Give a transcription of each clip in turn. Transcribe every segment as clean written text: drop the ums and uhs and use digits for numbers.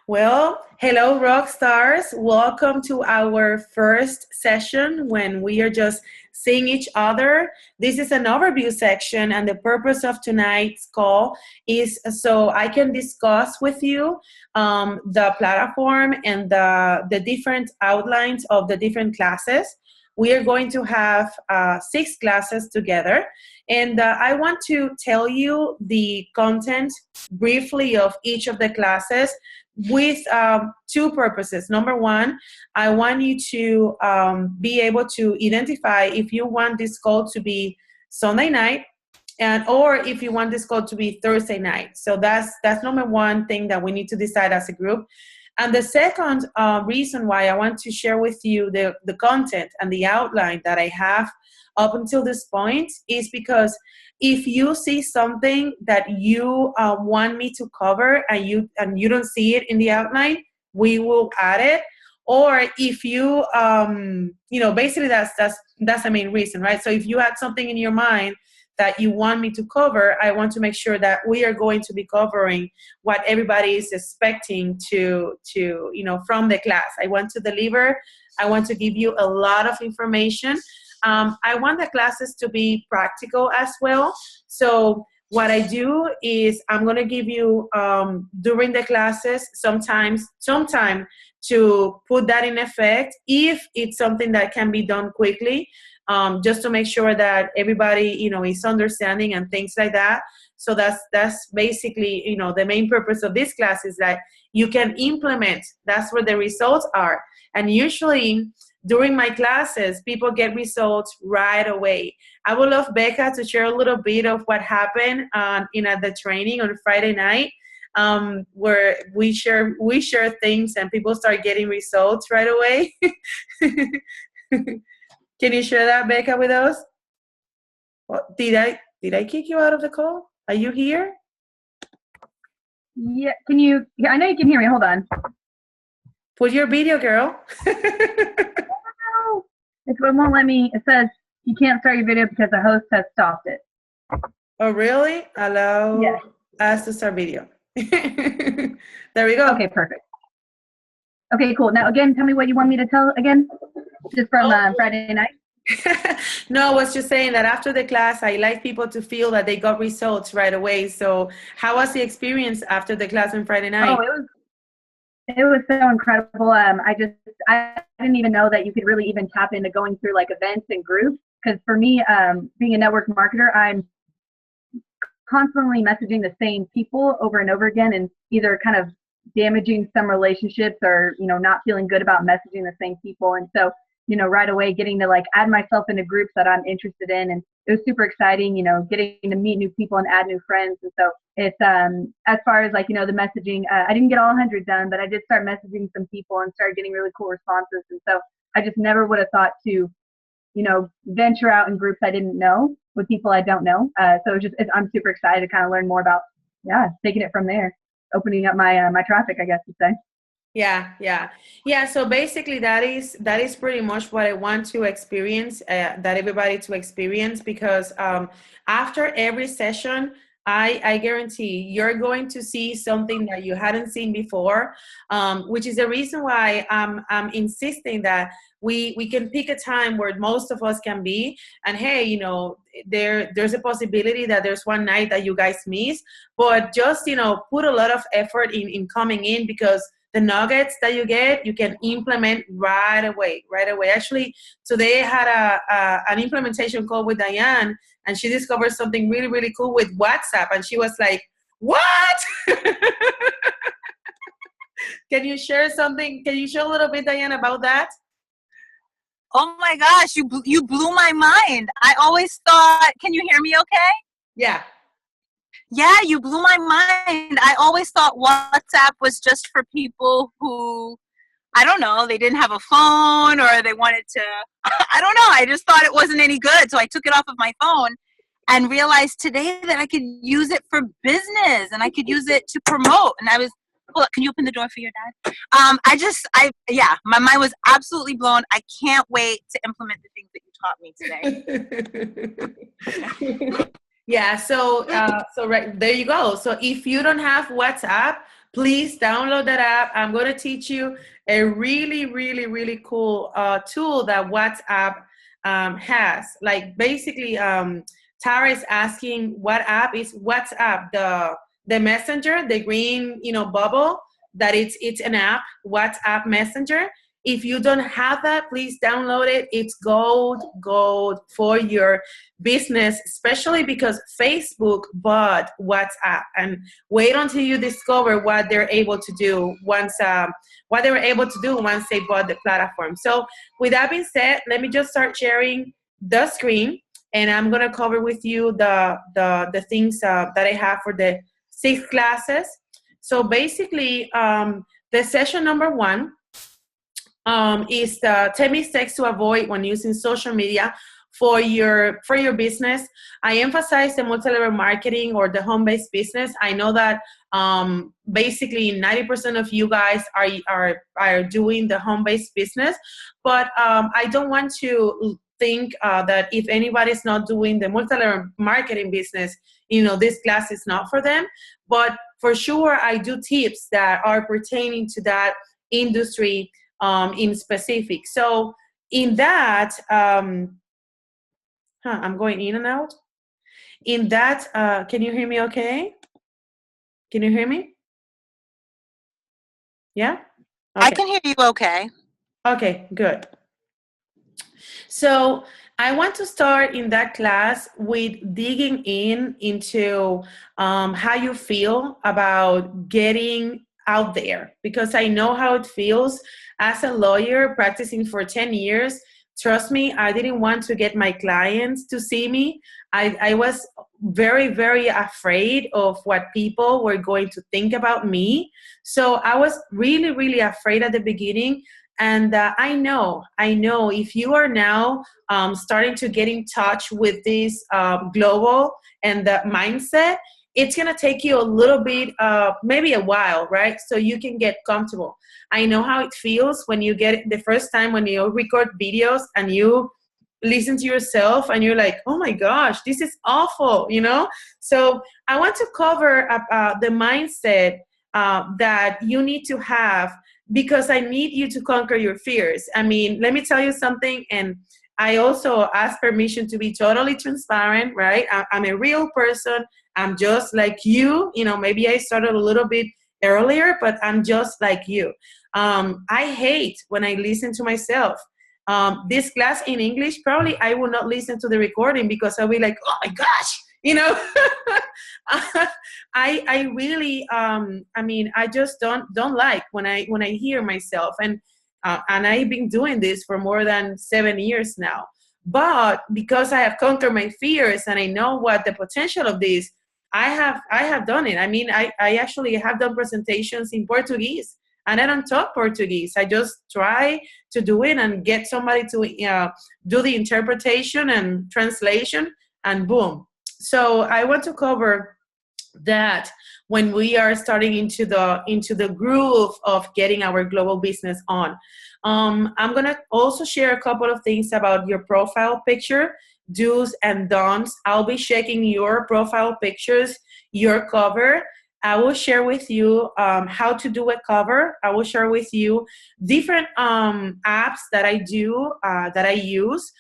Well, hello, rock stars. Welcome to our first session when we are just seeing each other. This is an overview section, and the purpose of tonight's call is so I can discuss with you the platform and the different outlines of the different classes. We are going to have six classes together, and I want to tell you the content briefly of each of the classes with two purposes. Number one, I want you to be able to identify if you want this call to be Sunday night and or if you want this call to be Thursday night. So that's number one thing that we need to decide as a group. And the second reason why I want to share with you the content and the outline that I have up until this point is because if you see something that you want me to cover and you don't see it in the outline, we will add it. Or if you basically that's the main reason, right? So if you had something in your mind that you want me to cover, I want to make sure that we are going to be covering what everybody is expecting to from the class. I want to deliver. I want to give you a lot of information. I want the classes to be practical as well. So what I do is I'm going to give you during the classes some time to put that in effect if it's something that can be done quickly, just to make sure that everybody is understanding and things like that. So that's basically the main purpose of this class is that you can implement. That's where the results are. And usually during my classes, people get results right away. I would love Becca to share a little bit of what happened at the training on Friday night, where we share things and people start getting results right away. Can you share that, Becca, with us? Did I kick you out of the call? Are you here? Yeah. Can you? Yeah, I know you can hear me. Hold on. Put your video, girl. It won't let me. It says you can't start your video because the host has stopped it. Oh, really? Allow us to start video. There we go. Okay, perfect. Okay, cool. Now, again, tell me what you want me to tell again, just from Friday night. No, I was just saying that after the class, I like people to feel that they got results right away. So how was the experience after the class on Friday night? Oh, it was so incredible. I didn't even know that you could really even tap into going through like events and groups. Because for me, being a network marketer, I'm constantly messaging the same people over and over again, and either kind of damaging some relationships or not feeling good about messaging the same people. And so right away getting to like add myself into groups that I'm interested in, and it was super exciting, getting to meet new people and add new friends. And so it's as far as like the messaging, I didn't get all 100 done, but I did start messaging some people and started getting really cool responses. And so I just never would have thought to venture out in groups I didn't know with people I don't know. So I'm super excited to kind of learn more about taking it from there, opening up my my traffic, I guess you'd say. Yeah. So basically, that is pretty much what I want to experience. That everybody to experience, because after every session, I guarantee you're going to see something that you hadn't seen before, which is the reason why I'm insisting that we can pick a time where most of us can be. And hey, there's a possibility that there's one night that you guys miss, but just put a lot of effort in coming in, because the nuggets that you get, you can implement right away. Actually, today I had an implementation call with Diane, and she discovered something really, really cool with WhatsApp. And she was like, what? Can you share something? Can you share a little bit, Diane, about that? Oh my gosh, you blew my mind. I always thought, can you hear me okay? Yeah. Yeah, you blew my mind. I always thought WhatsApp was just for people who, I don't know, they didn't have a phone or they wanted to, I don't know. I just thought it wasn't any good. So I took it off of my phone and realized today that I could use it for business and I could use it to promote. And I was, hold up, can you open the door for your dad? My mind was absolutely blown. I can't wait to implement the things that you taught me today. Yeah, so right there you go. So if you don't have WhatsApp, please download that app. I'm going to teach you a really, really, really cool tool that WhatsApp has. Like basically, Tara is asking what app is WhatsApp, the messenger, the green, bubble, that it's an app, WhatsApp Messenger. If you don't have that, please download it. It's gold for your business, especially because Facebook bought WhatsApp. And wait until you discover what they're able to do what they were able to do once they bought the platform. So with that being said, let me just start sharing the screen, and I'm gonna cover with you the things that I have for the 6 classes. So basically, the session number 1 is the 10 mistakes to avoid when using social media for your business. I emphasize the multi-level marketing or the home-based business. I know that basically 90% of you guys are doing the home-based business, but I don't want to think that if anybody's not doing the multi-level marketing business, this class is not for them. But for sure, I do tips that are pertaining to that industry in specific. So in that, I'm going in and out. In that, can you hear me okay? Can you hear me? Yeah? Okay. I can hear you okay. Okay, good. So I want to start in that class with digging into how you feel about getting out there, because I know how it feels as a lawyer practicing for 10 years. Trust me, I didn't want to get my clients to see me. I was very, very afraid of what people were going to think about me. So I was really, really afraid at the beginning. And I know if you are now starting to get in touch with this global and the mindset, it's going to take you a little bit, maybe a while, right? So you can get comfortable. I know how it feels when you get it the first time when you record videos and you listen to yourself and you're like, oh my gosh, this is awful, So I want to cover the mindset that you need to have, because I need you to conquer your fears. I mean, let me tell you something, and I also ask permission to be totally transparent, right? I'm a real person. I'm just like you. Maybe I started a little bit earlier, but I'm just like you. I hate when I listen to myself. This class in English, probably I will not listen to the recording because I'll be like, oh my gosh, I really, I just don't like when I hear myself, and I've been doing this for more than 7 years now. But because I have conquered my fears and I know what the potential of this, I have done it. I mean, I actually have done presentations in Portuguese, and I don't talk Portuguese. I just try to do it and get somebody to do the interpretation and translation, and boom. So I want to cover that when we are starting into the groove of getting our global business on. I'm gonna also share a couple of things about your profile picture, do's and don'ts. I'll be checking your profile pictures, your cover. I will share with you how to do a cover. I will share with you different apps that I do, that I use.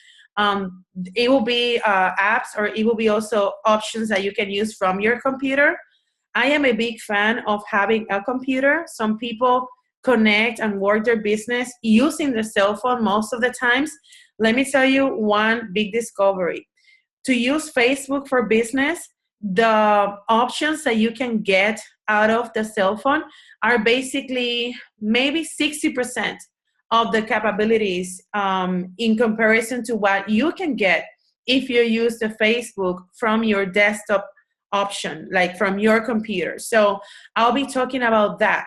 It will be apps, or it will be also options that you can use from your computer. I am a big fan of having a computer. Some people connect and work their business using the cell phone most of the times. Let me tell you one big discovery. To use Facebook for business, the options that you can get out of the cell phone are basically maybe 60% of the capabilities in comparison to what you can get if you use the Facebook from your desktop option, like from your computer. So I'll be talking about that.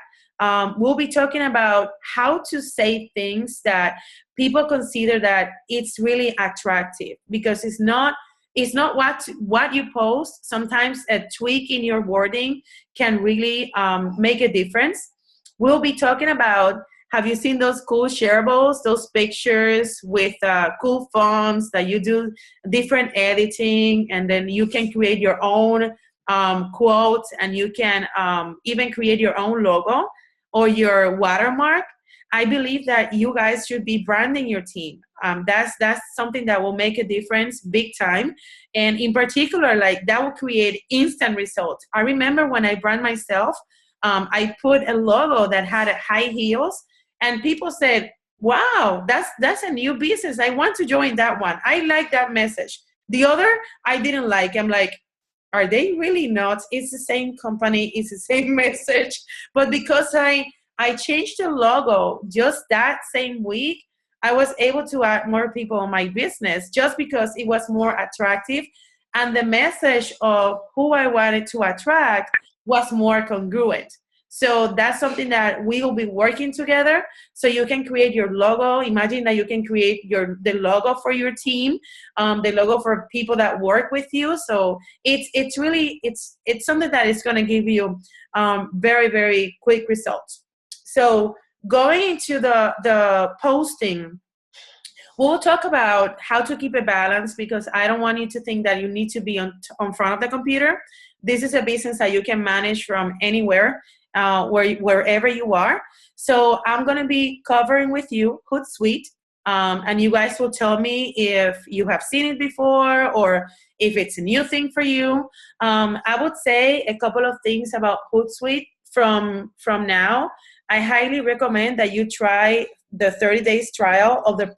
We'll be talking about how to say things that people consider that it's really attractive, because it's not what you post. Sometimes a tweak in your wording can really make a difference. We'll be talking about, have you seen those cool shareables, those pictures with cool fonts that you do different editing, and then you can create your own quotes, and you can even create your own logo or your watermark. I believe that you guys should be branding your team. That's something that will make a difference big time. And in particular, like that will create instant results. I remember when I brand myself, I put a logo that had high heels, and people said, wow, that's a new business. I want to join that one. I like that message. The other, I didn't like. I'm like, are they really not? It's the same company, it's the same message. But because I changed the logo just that same week, I was able to add more people on my business just because it was more attractive. And the message of who I wanted to attract was more congruent. So that's something that we will be working together. So you can create your logo. Imagine that you can create the logo for your team, the logo for people that work with you. So it's really something that is going to give you very, very quick results. So going into the posting, we'll talk about how to keep a balance, because I don't want you to think that you need to be on front of the computer. This is a business that you can manage from anywhere, wherever you are. So I'm going to be covering with you Hootsuite, and you guys will tell me if you have seen it before or if it's a new thing for you. I would say a couple of things about Hootsuite from now. I highly recommend that you try the 30 days trial of the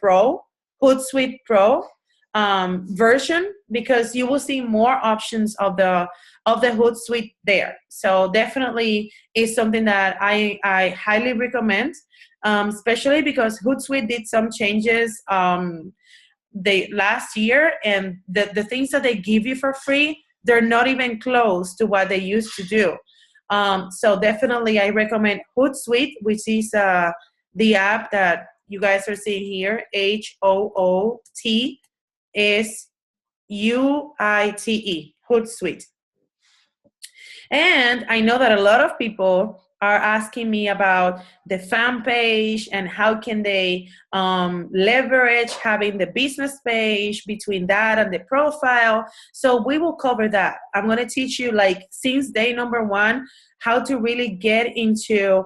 Hootsuite Pro version, because you will see more options of the Hootsuite there. So definitely is something that I highly recommend, especially because Hootsuite did some changes last year, and the things that they give you for free, they're not even close to what they used to do. So definitely I recommend Hootsuite, which is the app that you guys are seeing here, HOOTSUITE, Hootsuite. And I know that a lot of people are asking me about the fan page and how can they leverage having the business page between that and the profile. So we will cover that. I'm going to teach you, like, since day number one, how to really get into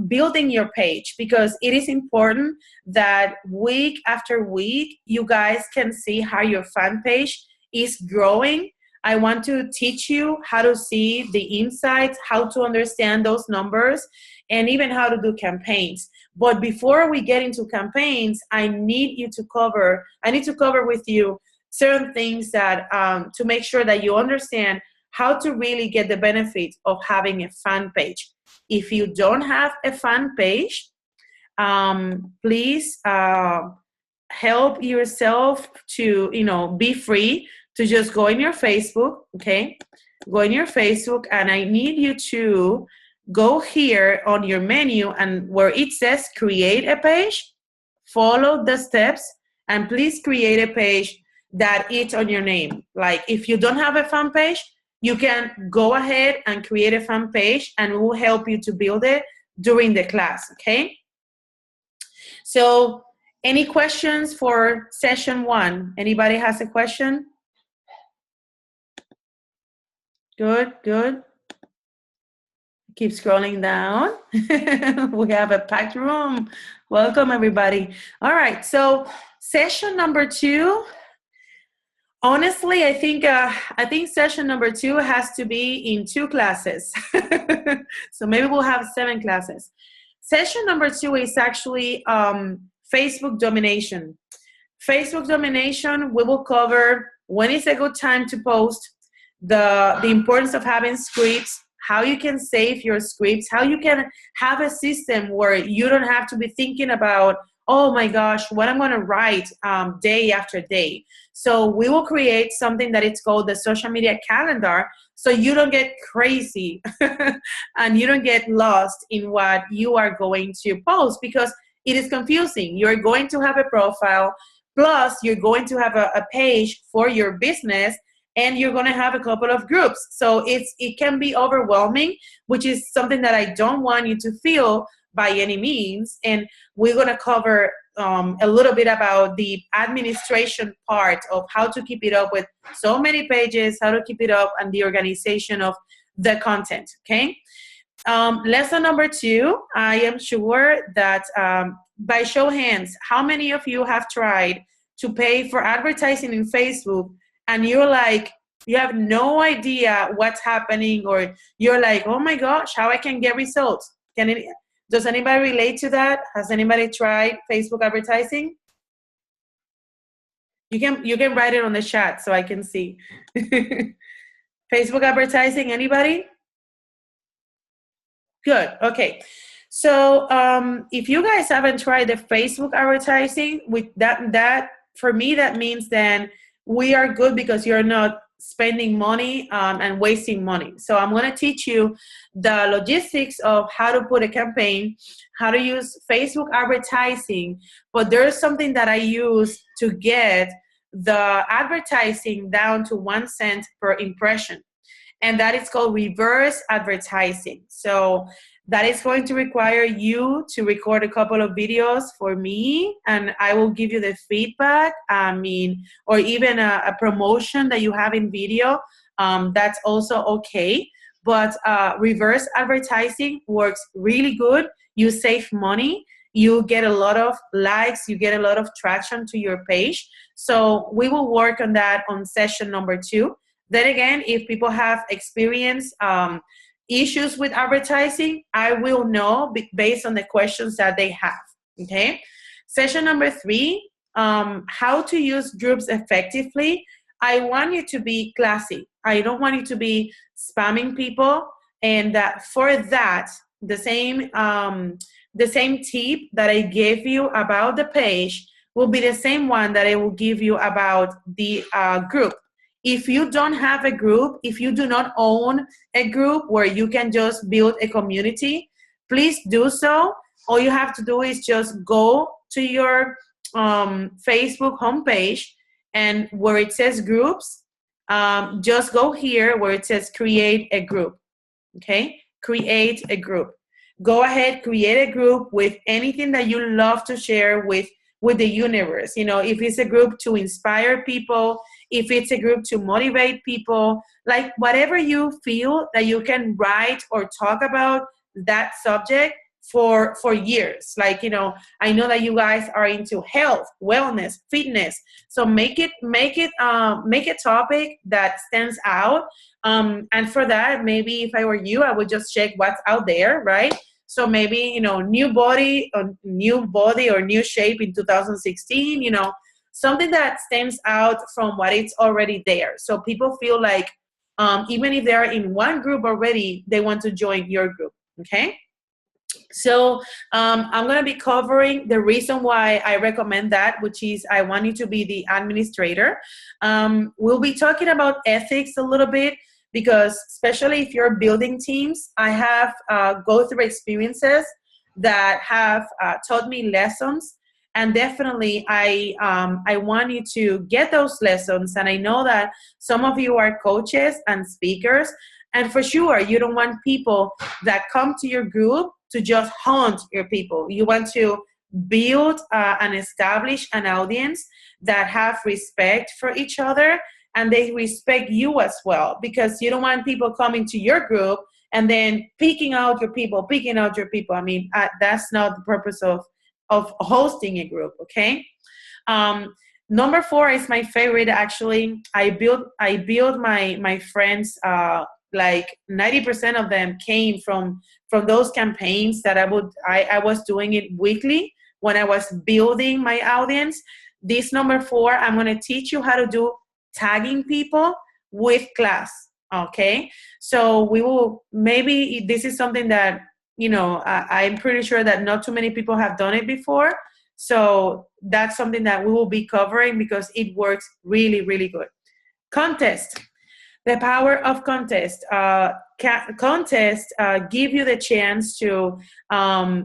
building your page, because it is important that week after week you guys can see how your fan page is growing. I want to teach you how to see the insights, how to understand those numbers, and even how to do campaigns. But before we get into campaigns, I need to cover with you certain things that to make sure that you understand how to really get the benefit of having a fan page. If you don't have a fan page, please help yourself to, be free to just go in your Facebook, okay? Go in your Facebook, and I need you to go here on your menu, and where it says create a page, follow the steps, and please create a page that it's on your name. Like, if you don't have a fan page, you can go ahead and create a fan page, and we'll help you to build it during the class, okay? So, any questions for session one? Anybody has a question? Good. Keep scrolling down. We have a packed room. Welcome, everybody. All right, so session number two. Honestly, I think session number two has to be in 2 classes. So maybe we'll have 7 classes. Session number 2 is actually Facebook domination. Facebook domination, we will cover when is a good time to post, the importance of having scripts, how you can save your scripts, how you can have a system where you don't have to be thinking about, oh my gosh, what I'm going to write day after day. So we will create something that it's called the social media calendar, so you don't get crazy and you don't get lost in what you are going to post, because it is confusing. You're going to have a profile, plus you're going to have a page for your business, and you're going to have a couple of groups. So it can be overwhelming, which is something that I don't want you to feel by any means. And we're going to cover a little bit about the administration part of how to keep it up with so many pages, how to keep it up, and the organization of the content, okay? Lesson number 2, I am sure that by show of hands, how many of you have tried to pay for advertising in Facebook and you're like, you have no idea what's happening, or you're like, oh my gosh, how I can get results? Does anybody relate to that? Has anybody tried Facebook advertising? You can write it on the chat so I can see. Facebook advertising, anybody? Good. Okay. So if you guys haven't tried the Facebook advertising, with that for me, that means then we are good, because you're not spending money and wasting money. So I'm going to teach you the logistics of how to put a campaign, how to use Facebook advertising. But there's something that I use to get the advertising down to 1 cent per impression, and that is called reverse advertising. So that is going to require you to record a couple of videos for me, and I will give you the feedback. Or even a promotion that you have in video, that's also okay. But reverse advertising works really good. You save money. You get a lot of likes. You get a lot of traction to your page. So we will work on that on session number 2. Then again, if people have experienced issues with advertising, I will know based on the questions that they have, okay? Session number 3, how to use groups effectively. I want you to be classy. I don't want you to be spamming people. And for that, the same tip that I gave you about the page will be the same one that I will give you about the group. If you don't have a group, if you do not own a group where you can just build a community, please do so. All you have to do is just go to your Facebook homepage, and where it says groups, just go here where it says create a group, okay? Create a group. Go ahead, create a group with anything that you love to share with the universe. You know, if it's a group to inspire people, if it's a group to motivate people, like whatever you feel that you can write or talk about that subject for years. Like, you know, I know that you guys are into health, wellness, fitness. So make it a topic that stands out. And for that, maybe if I were you, I would just check what's out there, right? So maybe, you know, new body or new shape in 2016, you know, something that stands out from what it's already there. So people feel like even if they're in one group already, they want to join your group, okay? So I'm going to be covering the reason why I recommend that, which is I want you to be the administrator. We'll be talking about ethics a little bit, because especially if you're building teams, I have go through experiences that have taught me lessons. And definitely, I want you to get those lessons. And I know that some of you are coaches and speakers. And for sure, you don't want people that come to your group to just haunt your people. You want to build and establish an audience that have respect for each other, and they respect you as well, because you don't want people coming to your group and then picking out your people. I mean, that's not the purpose of hosting a group, okay? Number 4 is my favorite, actually. I build my friends, like 90% of them came from those campaigns that I was doing it weekly when I was building my audience. This number 4, I'm going to teach you how to do tagging people with class, okay? So we will, maybe this is something that, you know, I'm pretty sure that not too many people have done it before. So that's something that we will be covering because it works really, really good. Contest. The power of contest. Contests give you the chance to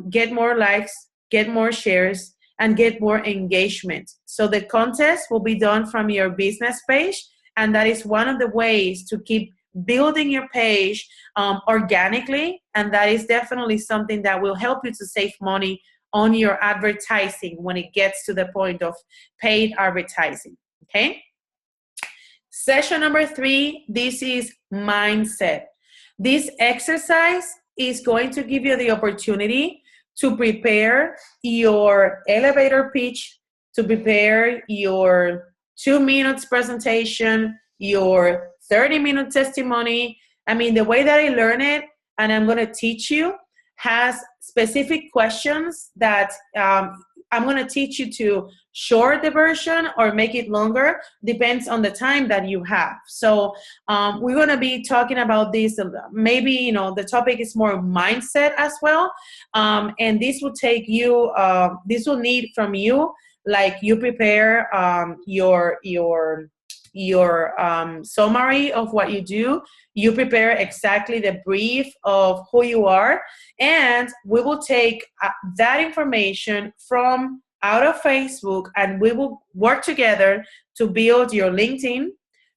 get more likes, get more shares, and get more engagement. So the contest will be done from your business page, and that is one of the ways to keep building your page organically, and that is definitely something that will help you to save money on your advertising when it gets to the point of paid advertising, okay? Session number 3, this is mindset. This exercise is going to give you the opportunity to prepare your elevator pitch, to prepare your 2 minutes presentation, your 30-minute testimony. I mean, the way that I learn it, and I'm going to teach you, has specific questions that I'm going to teach you to short the version or make it longer, depends on the time that you have. So we're going to be talking about this. Maybe, the topic is more mindset as well. And this will take you, this will need from you, like you prepare your summary of what you do. You prepare exactly the brief of who you are, and we will take that information from out of Facebook, and we will work together to build your LinkedIn,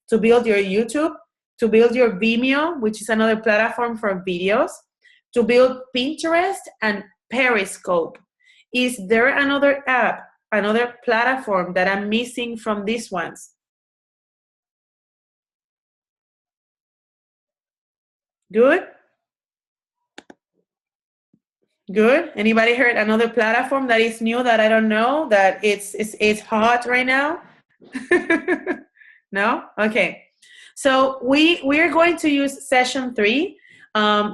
to build your YouTube, to build your Vimeo, which is another platform for videos, to build Pinterest and Periscope. Is there another app, another platform that I'm missing from these ones? Good? Good. Anybody heard another platform that is new that I don't know, that it's hot right now? No? Okay. So we're going to use session 3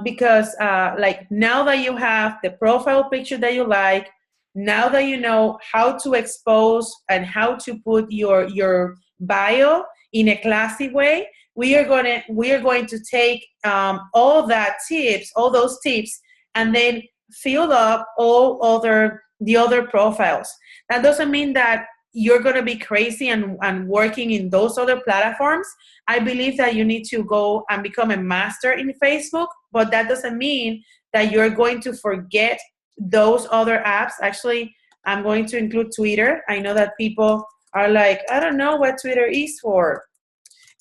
because like now that you have the profile picture that you like, now that you know how to expose and how to put your bio in a classy way, we are going to take all those tips, and then fill up the other profiles. That doesn't mean that you're going to be crazy and working in those other platforms. I believe that you need to go and become a master in Facebook, but that doesn't mean that you're going to forget those other apps. Actually, I'm going to include Twitter. I know that people are like, I don't know what Twitter is for,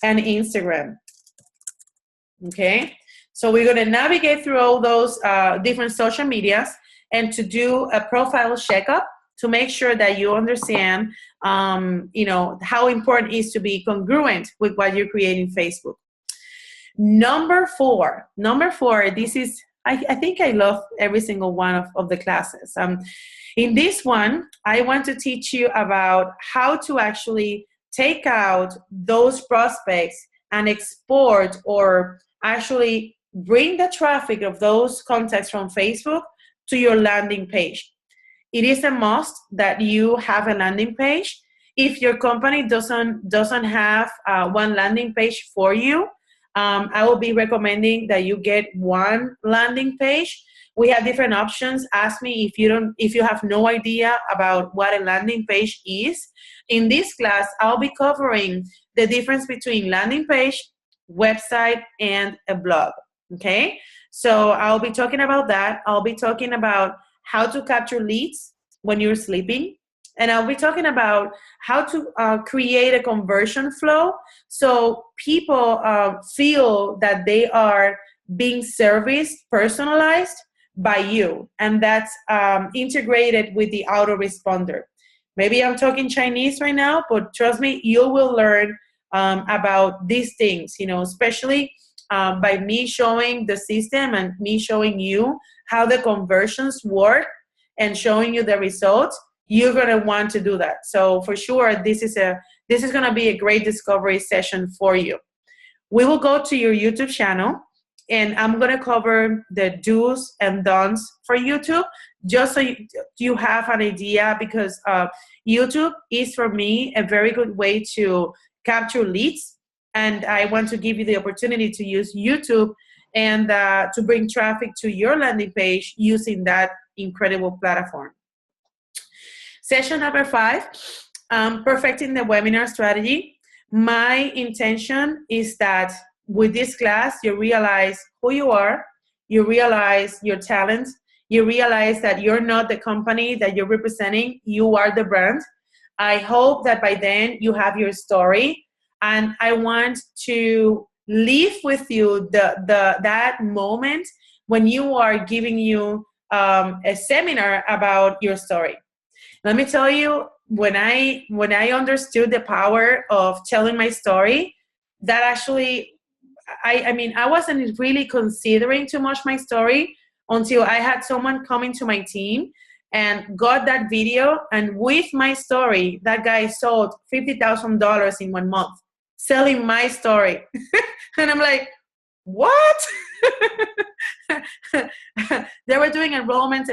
and Instagram. Okay, so we're going to navigate through all those different social medias and to do a profile checkup to make sure that you understand, how important it is to be congruent with what you're creating Facebook. Number four, this is, I think I love every single one of the classes. In this one, I want to teach you about how to actually take out those prospects and export, or actually bring the traffic of those contacts from Facebook to your landing page. It is a must that you have a landing page. If your company doesn't have one landing page for you, I will be recommending that you get one landing page. We have different options. Ask me if you have no idea about what a landing page is. In this class, I'll be covering the difference between landing page, website, and a blog. Okay, so I'll be talking about that. I'll be talking about how to capture leads when you're sleeping, and I'll be talking about how to create a conversion flow so people feel that they are being serviced, personalized by you, and that's integrated with the autoresponder. Maybe I'm talking Chinese right now, but trust me, you will learn about these things, especially by me showing the system and me showing you how the conversions work and showing you the results. You're going to want to do that. So for sure, this is going to be a great discovery session for you. We will go to your YouTube channel, and I'm going to cover the do's and don'ts for YouTube, just so you have an idea, because YouTube is, for me, a very good way to capture leads. And I want to give you the opportunity to use YouTube and to bring traffic to your landing page using that incredible platform. Session number 5, perfecting the webinar strategy. My intention is that with this class, you realize who you are, you realize your talents, you realize that you're not the company that you're representing, you are the brand. I hope that by then you have your story, and I want to leave with you that moment when you are giving you a seminar about your story. Let me tell you, when I understood the power of telling my story, that actually, I mean, I wasn't really considering too much my story until I had someone come into my team and got that video, and with my story, that guy sold $50,000 in 1 month selling my story. And I'm like, what? They were doing enrollments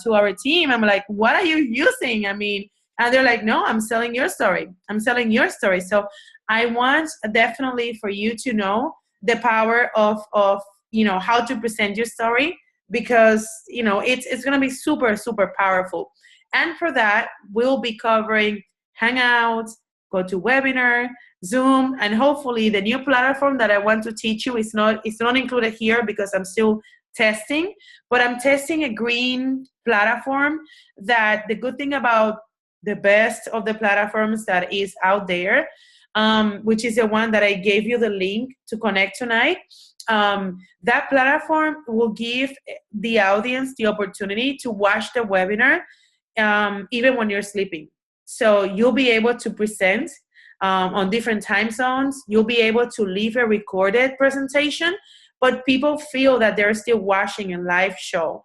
to our team. I'm like, what are you using? I mean, and they're like, no, I'm selling your story. I'm selling your story. So I want definitely for you to know the power of how to present your story, because it's going to be super, super powerful. And for that, we'll be covering Hangouts, GoToWebinar, Zoom, and hopefully the new platform that I want to teach you is not included here because I'm still testing, but I'm testing a green platform. That the good thing about the best of the platforms that is out there, which is the one that I gave you the link to connect tonight. That platform will give the audience the opportunity to watch the webinar even when you're sleeping. So you'll be able to present on different time zones. You'll be able to leave a recorded presentation, but people feel that they're still watching a live show,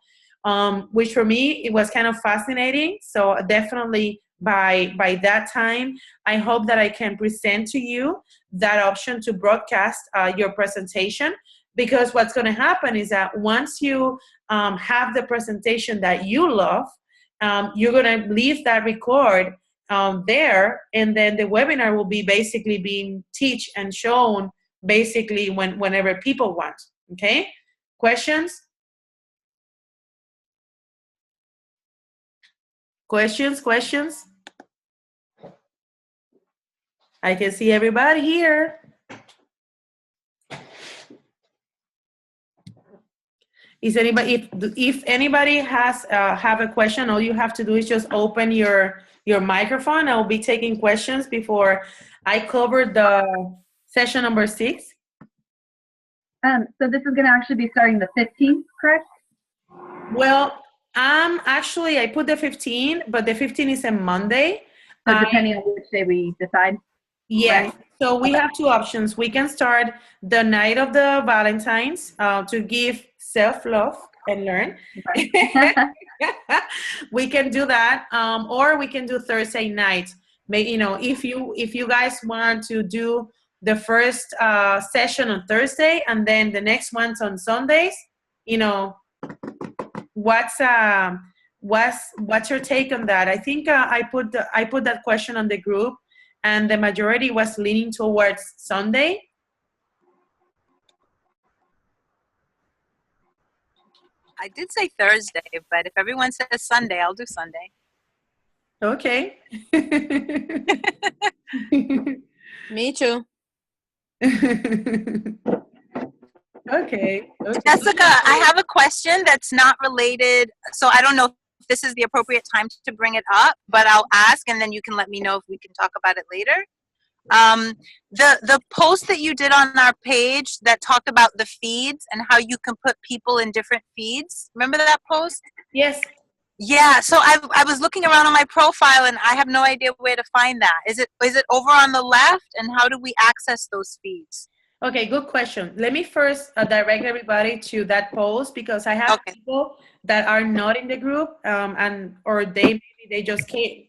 which for me, it was kind of fascinating. So definitely by that time, I hope that I can present to you that option to broadcast your presentation, because what's going to happen is that once you have the presentation that you love, you're going to leave that record there, and then the webinar will be basically being taught and shown basically whenever people want. Okay? Questions? Questions? I can see everybody here. Is anybody, if anybody has have a question, all you have to do is just open your microphone. I'll be taking questions before I cover the session number 6. So this is going to actually be starting the 15th, correct? Well, I put the 15, but the 15 is a Monday. So depending on which day we decide. Yes. Right? So we have 2 options. We can start the night of the Valentine's to give self-love and learn. Right. We can do that, or we can do Thursday night. If you guys want to do the first session on Thursday and then the next one's on Sundays, what's your take on that? I think I put that question on the group, and the majority was leaning towards Sunday. I did say Thursday, but if everyone says Sunday, I'll do Sunday. Okay. Me too. Okay. Jessica, I have a question that's not related. So I don't know if this is the appropriate time to bring it up, but I'll ask, and then you can let me know if we can talk about it later. The post that you did on our page that talked about the feeds and how you can put people in different feeds. Remember that post? Yes. Yeah. So I was looking around on my profile and I have no idea where to find that. Is it over on the left? And how do we access those feeds? Okay, good question. Let me first direct everybody to that post, because I have people that are not in the group, or maybe they just came.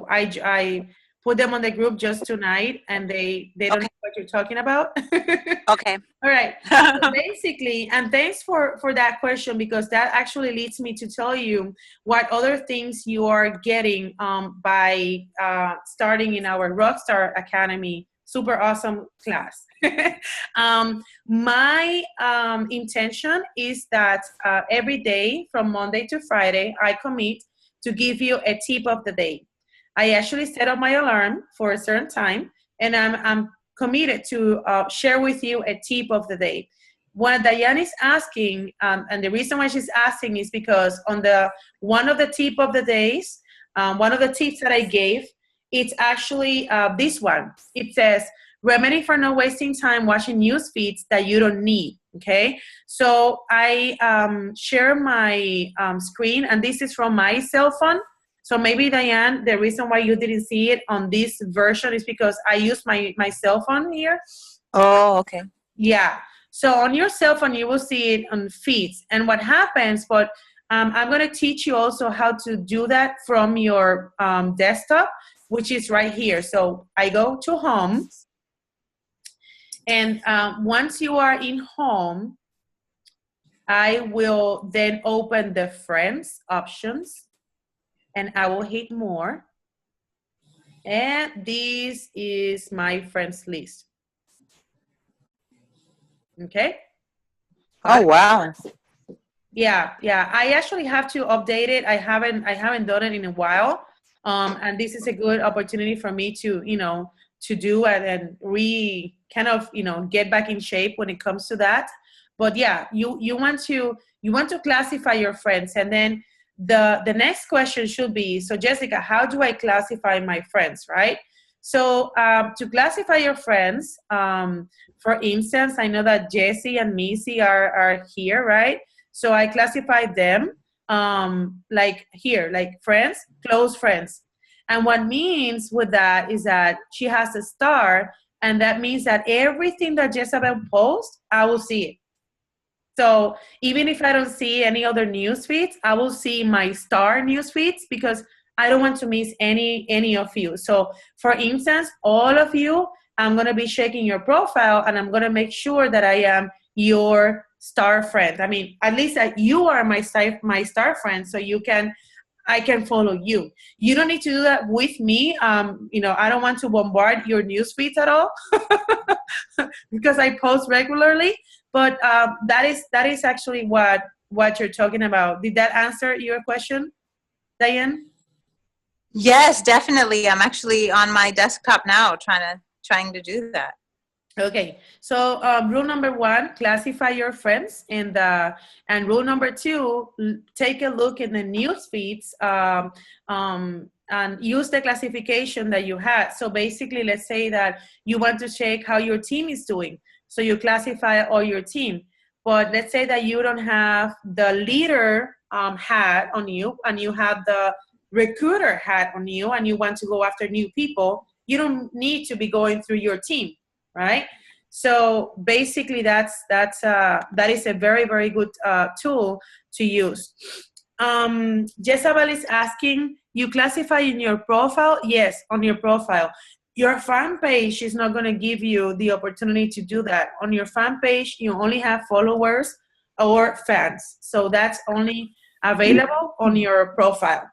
I put them on the group just tonight, and they don't know what you're talking about. Okay. All right. So basically, and thanks for that question, because that actually leads me to tell you what other things you are getting by starting in our Rockstar Academy. Super awesome class. My intention is that every day from Monday to Friday, I commit to give you a tip of the day. I actually set up my alarm for a certain time, and I'm committed to share with you a tip of the day. What Diane is asking, and the reason why she's asking is because on one of the tip of the days, one of the tips that I gave, it's actually this one. It says, remedy for not wasting time watching news feeds that you don't need. Okay, so I share my screen, and this is from my cell phone. So maybe, Diane, the reason why you didn't see it on this version is because I use my cell phone here. Oh, okay. Yeah. So on your cell phone, you will see it on feeds. And what happens, but I'm going to teach you also how to do that from your desktop, which is right here. So I go to home. And once you are in home, I will then open the friends options, and I will hit more. And this is my friends list. Okay. Oh, wow. Yeah. I actually have to update it. I haven't done it in a while. And this is a good opportunity for me to, to do and kind of, get back in shape when it comes to that. But yeah, you want to classify your friends, and then the next question should be, so Jessica, how do I classify my friends, right? So to classify your friends, for instance, I know that Jessie and Missy are here, right? So I classify them like here, like friends, close friends. And what means with that is that she has a star, and that means that everything that Jezebel posts, I will see it. So even if I don't see any other news feeds, I will see my star news feeds because I don't want to miss any of you. So for instance, all of you, I'm going to be checking your profile, and I'm going to make sure that I am your star friend. I mean, at least that you are my star friend, so I can follow you. You don't need to do that with me. I don't want to bombard your news feeds at all because I post regularly. But that is actually what you're talking about. Did that answer your question, Diane? Yes, definitely. I'm actually on my desktop now trying to do that. Okay, so rule number 1, classify your friends, and rule number 2, take a look in the news feeds and use the classification that you had. So basically, let's say that you want to check how your team is doing, so you classify all your team. But let's say that you don't have the leader hat on you, and you have the recruiter hat on you, and you want to go after new people. You don't need to be going through your team, right? So basically, that is a very, very good tool to use. Jezabel is asking, you classify in your profile? Yes, on your profile. Your fan page is not going to give you the opportunity to do that. On your fan page, you only have followers or fans. So that's only available on your profile.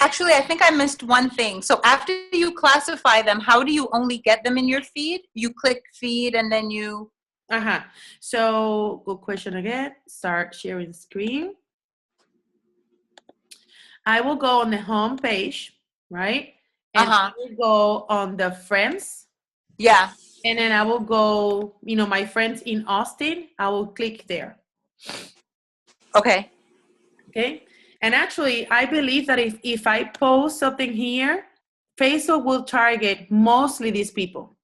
Actually, I think I missed one thing. So after you classify them, how do you only get them in your feed? You click feed and then you... So good question again. Start sharing screen. I will go on the home page, right? And I will go on the friends. Yeah. And then I will go, my friends in Austin. I will click there. Okay. Okay. And actually, I believe that if I post something here, Facebook will target mostly these people.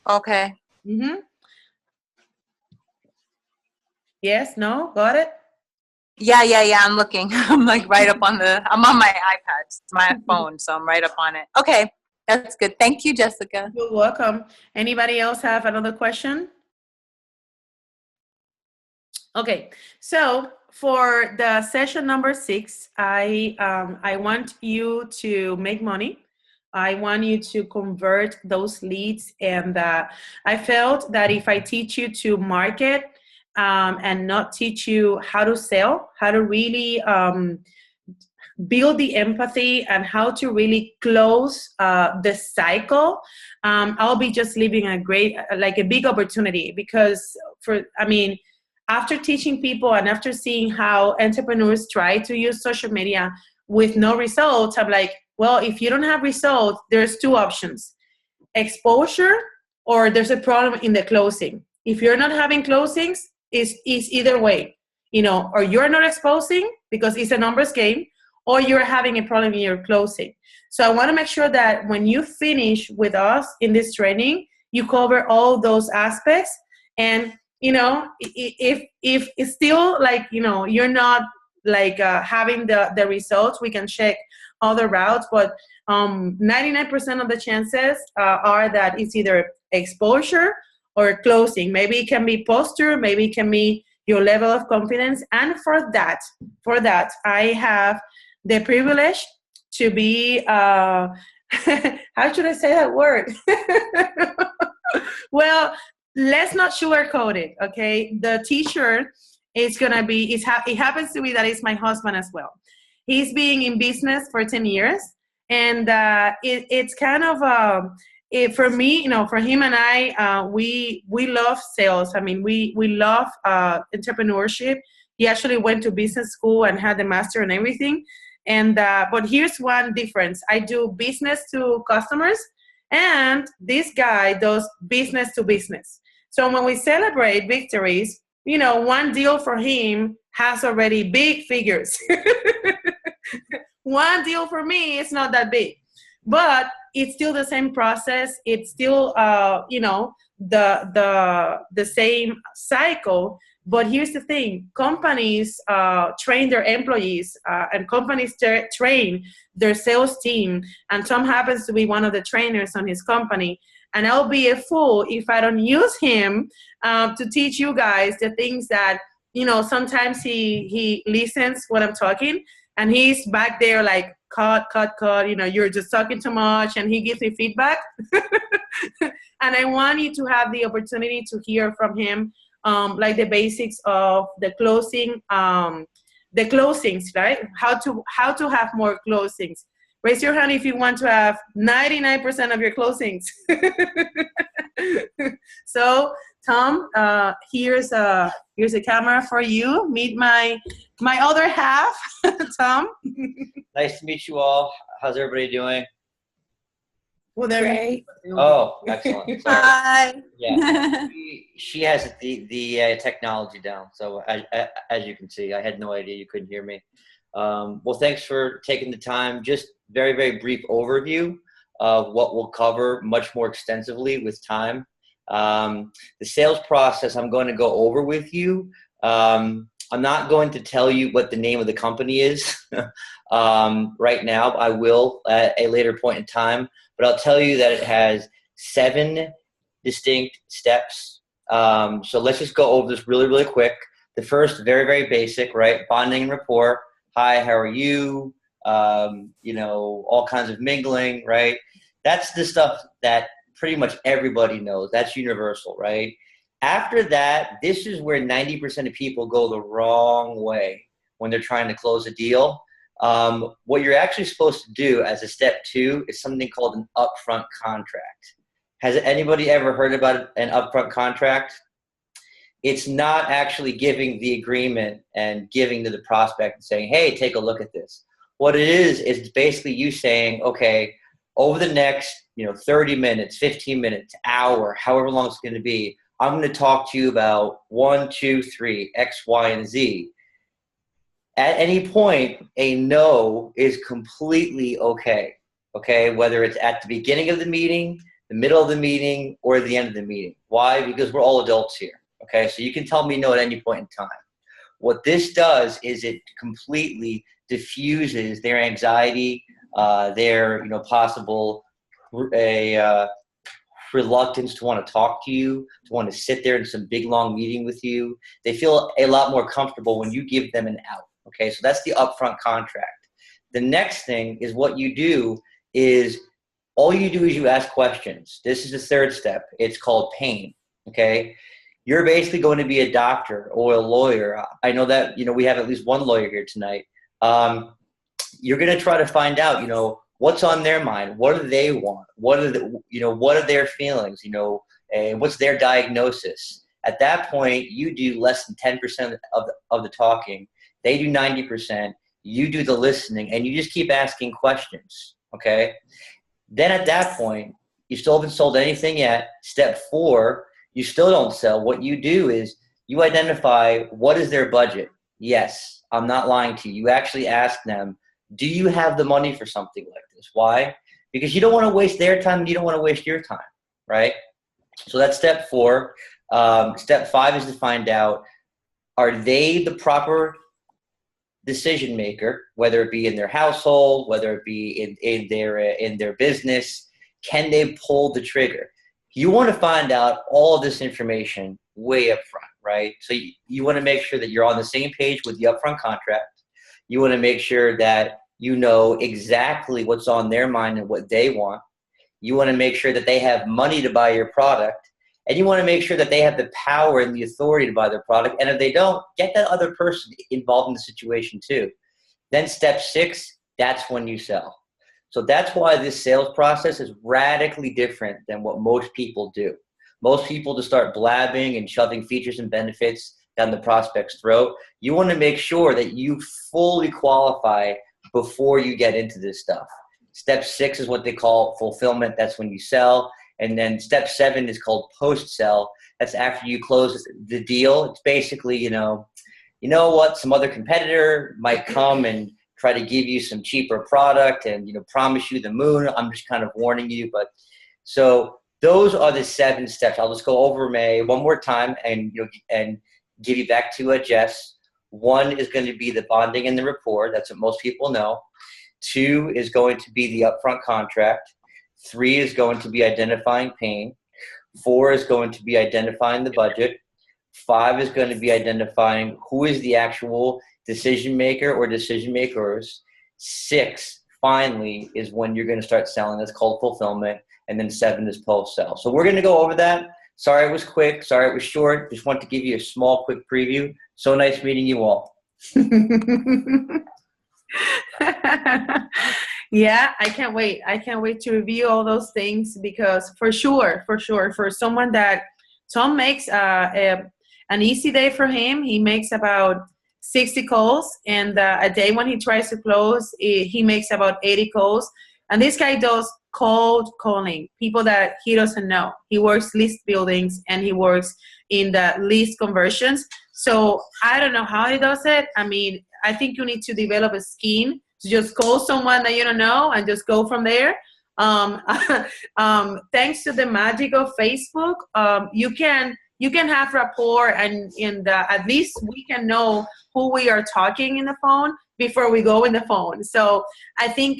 Okay. Mm-hmm. Yes, no, got it? Yeah, I'm looking. I'm like right up on I'm on my iPad, my phone, so I'm right up on it. Okay, that's good. Thank you, Jessica. You're welcome. Anybody else have another question? Okay, so for the session number 6, I want you to make money. I want you to convert those leads, and I felt that if I teach you to market and not teach you how to sell, how to really build the empathy and how to really close the cycle, I'll be just leaving a big opportunity, because after teaching people and after seeing how entrepreneurs try to use social media with no results, I'm like, well, if you don't have results, there's 2 options: exposure, or there's a problem in the closing. If you're not having closings, it's either way, or you're not exposing because it's a numbers game, or you're having a problem in your closing. So I want to make sure that when you finish with us in this training, you cover all those aspects. And if it's still like you're not like having the results, we can check other routes. But 99% of the chances are that it's either exposure or closing. Maybe it can be posture, maybe it can be your level of confidence. And for that, I have the privilege to be, how should I say that word? Well, let's not sugarcoat it, okay? The teacher is going to be, it happens to be that it's my husband as well. He's been in business for 10 years. And it's kind of, for me, for him and I, we love sales. I mean, we love entrepreneurship. He actually went to business school and had the master and everything. And but here's one difference. I do business to customers, and this guy does business to business. So when we celebrate victories, one deal for him has already big figures. One deal for me is not that big, but it's still the same process. It's still, the same cycle. But here's the thing: companies train their employees, and companies train their sales team. And Tom happens to be one of the trainers on his company. And I'll be a fool if I don't use him to teach you guys the things that, sometimes he listens when I'm talking, and he's back there like, cut, you're just talking too much, and he gives me feedback. And I want you to have the opportunity to hear from him, like the basics of the closing, the closings, right? How to have more closings. Raise your hand if you want to have 99% of your closings. So, Tom, here's a camera for you. Meet my other half, Tom. Nice to meet you all. How's everybody doing? Well, they're Great. Oh, excellent. Sorry. Hi. Yeah, she has the technology down. So as you can see, I had no idea you couldn't hear me. Well, thanks for taking the time. Just very, very brief overview of what we'll cover much more extensively with time. The sales process I'm going to go over with you. I'm not going to tell you what the name of the company is right now. I will at a later point in time, but I'll tell you that it has 7 distinct steps. So let's just go over this really, really quick. The first, very, very basic, right? Bonding and rapport. Hi, how are you? All kinds of mingling, right? That's the stuff that pretty much everybody knows. That's universal, right? After that, this is where 90% of people go the wrong way when they're trying to close a deal. What you're actually supposed to do as a step 2 is something called an upfront contract. Has anybody ever heard about an upfront contract? It's not actually giving the agreement and giving to the prospect and saying, hey, take a look at this. What it is basically you saying, okay, over the next 30 minutes, 15 minutes, hour, however long it's going to be, I'm going to talk to you about 1, 2, 3, X, Y, and Z. At any point, a no is completely okay, whether it's at the beginning of the meeting, the middle of the meeting, or the end of the meeting. Why? Because we're all adults here, okay? So you can tell me no at any point in time. What this does is it completely diffuses their anxiety, their possible reluctance to want to talk to you, to want to sit there in some big long meeting with you. They feel a lot more comfortable when you give them an out. Okay, so that's the upfront contract. The next thing is what you do is all you do is you ask questions. This is the third step. It's called pain. Okay, you're basically going to be a doctor or a lawyer. I know that we have at least one lawyer here tonight. You're going to try to find out what's on their mind. What do they want? What are what are their feelings? And what's their diagnosis? At that point, you do less than 10% of the talking. They do 90%. You do the listening, and you just keep asking questions. Okay. Then at that point, you still haven't sold anything yet. Step 4, you still don't sell. What you do is you identify what is their budget. Yes, I'm not lying to you. You actually ask them, Do you have the money for something like this? Why? Because you don't want to waste their time and you don't want to waste your time, right? So that's step 4. Step 5 is to find out, are they the proper decision maker, whether it be in their household, whether it be in their business? Can they pull the trigger? You want to find out all of this information way up front, right? So you want to make sure that you're on the same page with the upfront contract. You want to make sure that you know exactly what's on their mind and what they want. You want to make sure that they have money to buy your product. And you want to make sure that they have the power and the authority to buy their product. And if they don't, get that other person involved in the situation too. Then step 6, that's when you sell. So that's why this sales process is radically different than what most people do. Most people just start blabbing and shoving features and benefits down the prospect's throat. You want to make sure that you fully qualify before you get into this stuff. Step 6 is what they call fulfillment. That's when you sell. And then step 7 is called post-sell. That's after you close the deal. It's basically, you know what, some other competitor might come and try to give you some cheaper product and, promise you the moon. I'm just kind of warning you. But so those are the 7 steps. I'll just go over May one more time and give you back to Jess. 1 is going to be the bonding and the rapport. That's what most people know. 2 is going to be the upfront contract. 3 is going to be identifying pain. 4 is going to be identifying the budget. 5 is going to be identifying who is the actual decision maker or decision makers. 6, finally, is when you're going to start selling. That's called fulfillment. And then 7 is post-sell. So we're going to go over that. Sorry it was quick. Sorry it was short. Just want to give you a small, quick preview. So nice meeting you all. Yeah, I can't wait. I can't wait to review all those things, because for sure, for someone that Tom makes an easy day for him, he makes about 60 calls, and a day when he tries to close, he makes about 80 calls. And this guy does cold calling, people that he doesn't know. He works list buildings and he works in the list conversions. So I don't know how he does it. I mean, I think you need to develop a skin to just call someone that you don't know and just go from there. Thanks to the magic of Facebook, you can have rapport, and at least we can know who we are talking in the phone before we go in the phone. So I think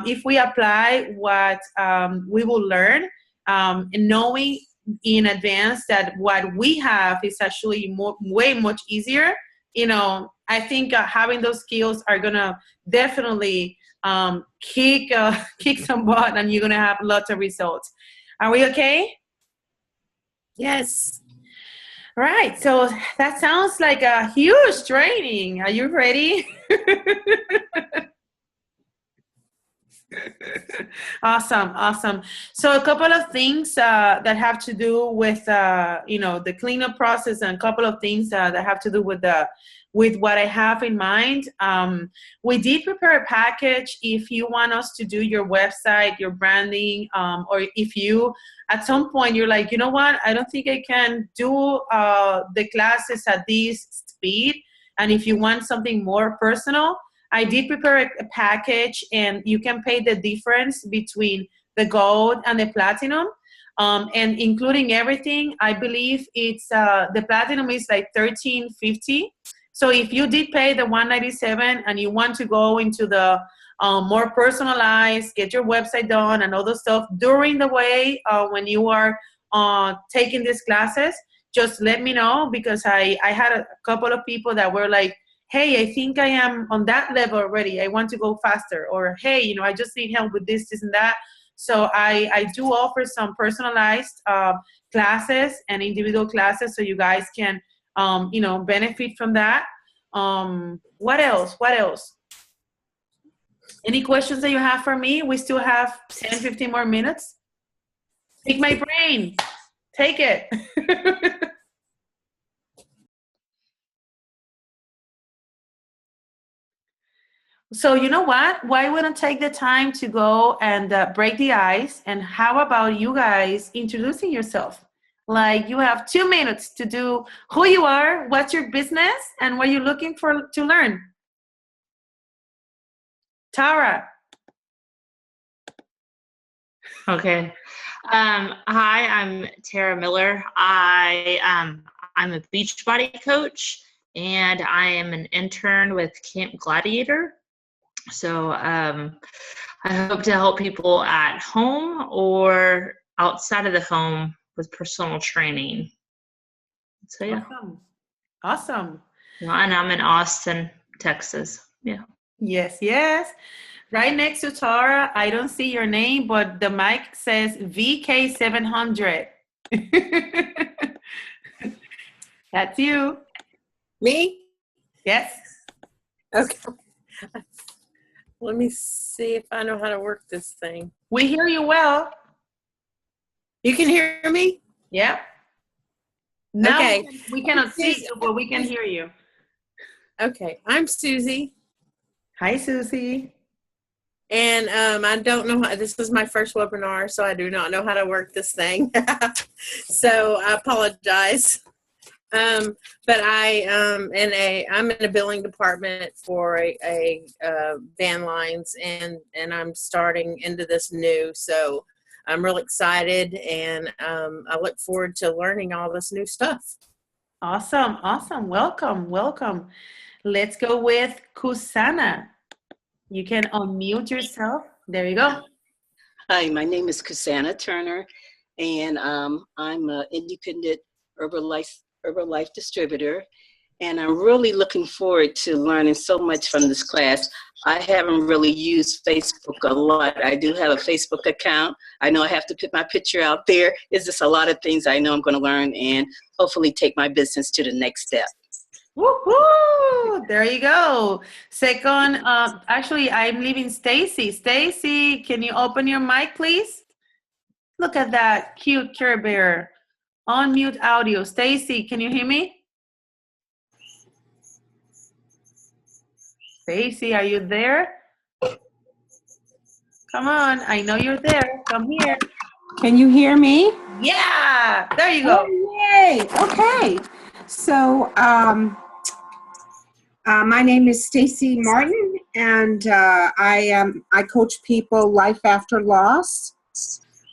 if we apply what we will learn, and knowing in advance that what we have is actually way much easier, I think having those skills are gonna definitely kick some butt, and you're gonna have lots of results. Are we okay? Yes. Right. So that sounds like a huge training. Are you ready? Awesome. So a couple of things that have to do with the cleanup process, and a couple of things that have to do with what I have in mind. We did prepare a package if you want us to do your website, your branding, or if you at some point you're like, you know what, I don't think I can do the classes at this speed, and if you want something more personal, I did prepare a package, and you can pay the difference between the gold and the platinum, and including everything. I believe it's the platinum is like $13.50. So if you did pay the $197 and you want to go into the more personalized, get your website done and all the stuff during the way when you are taking these classes, just let me know, because I had a couple of people that were like, hey, I think I am on that level already. I want to go faster. Or, hey, I just need help with this and that. So I do offer some personalized classes and individual classes, so you guys can, benefit from that. What else? Any questions that you have for me? We still have 10, 15 more minutes. Take my brain. Take it. So you know what? Why wouldn't take the time to go and break the ice? And how about you guys introducing yourself? Like, you have 2 minutes to do who you are, what's your business, and what you're looking for to learn. Tara. Okay. Hi, I'm Tara Miller. I'm a Beachbody coach, and I am an intern with Camp Gladiator. So I hope to help people at home or outside of the home with personal training. So yeah. Awesome. And I'm in Austin, Texas. Yeah. Yes, yes. Right next to Tara, I don't see your name, but the mic says VK700. That's you. Me? Yes. Okay. Let me see if I know how to work this thing. We hear you well. You can hear me? Yeah. Now Okay. we cannot see you, but we can hear you. Okay. I'm Susie. Hi, Susie. And I don't know how, this is my first webinar, so I do not know how to work this thing. So I apologize. But I'm in a billing department for a van lines, and I'm starting into this new. So I'm really excited, and I look forward to learning all this new stuff. Awesome, awesome. Welcome, welcome. Let's go with Kusana. You can unmute yourself. There you go. Hi, my name is Kusana Turner, and I'm an independent Herbalife distributor, and I'm really looking forward to learning so much from this class. I haven't really used Facebook a lot. I do have a Facebook account. I know I have to put my picture out there. It's just a lot of things I know I'm going to learn and hopefully take my business to the next step. Woohoo! There you go. Second, actually, I'm leaving Stacy. Stacy, can you open your mic, please? Look at that cute Care Bear. Unmute audio. Stacy, can you hear me? Stacy, are you there? Come on, I know you're there. Come here. Can you hear me? Yeah, there you go. Oh, yay. Okay. So my name is Stacy Martin, and I coach people life after loss.